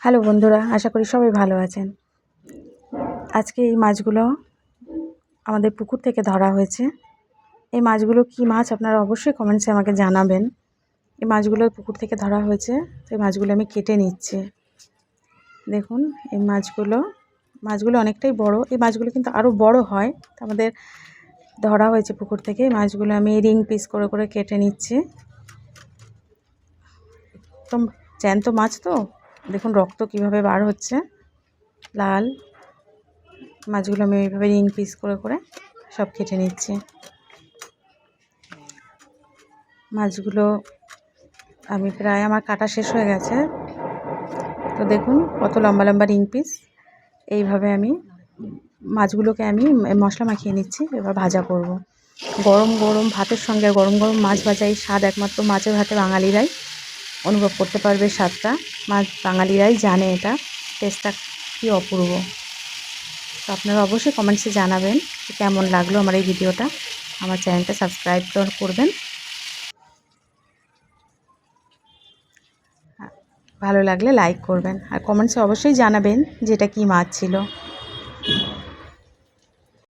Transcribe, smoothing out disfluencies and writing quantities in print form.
Hello বন্ধুরা, আশা করি সবাই ভালো আছেন। আজকে এই মাছগুলো আমাদের পুকুর থেকে ধরা হয়েছে। এই মাছগুলো কী মাছ আপনারা অবশ্যই কমেন্টসে আমাকে জানাবেন। এই মাছগুলো পুকুর থেকে ধরা হয়েছে, তো এই মাছগুলো আমি কেটে নিচ্ছি। দেখুন এই মাছগুলো অনেকটাই বড়। এই মাছগুলো কিন্তু আরও বড় হয়। তো আমাদের ধরা হয়েছে পুকুর থেকে। এই মাছগুলো আমি রিং পিস করে করে কেটে নিচ্ছি। একদম জ্যান্ত মাছ তো, দেখুন রক্ত কীভাবে বার হচ্ছে, লাল। মাছগুলো আমি এইভাবে রিং পিস করে করে সব কেটে নিচ্ছি। মাছগুলো আমি প্রায় আমার কাটা শেষ হয়ে গেছে। তো দেখুন কত লম্বা লম্বা রিং পিস। এইভাবে আমি মাছগুলোকে আমি মশলা মাখিয়ে নিচ্ছি। এবার ভাজা করব। গরম গরম ভাতের সঙ্গে গরম গরম মাছ ভাজা, এই স্বাদ একমাত্র মাছের ভাতে বাঙালিরাই অনুভব করতে পারবে। স্বাদটা মাছ বাঙালিরাই জানে, এটা টেস্টটা কী অপূর্ব। তো আপনারা অবশ্যই কমেন্টসে জানাবেন কেমন লাগলো আমার এই ভিডিওটা। আমার চ্যানেলটা সাবস্ক্রাইব করবেন, ভালো লাগলে লাইক করবেন, আর কমেন্টসে অবশ্যই জানাবেন যে এটা কী মাছ ছিল।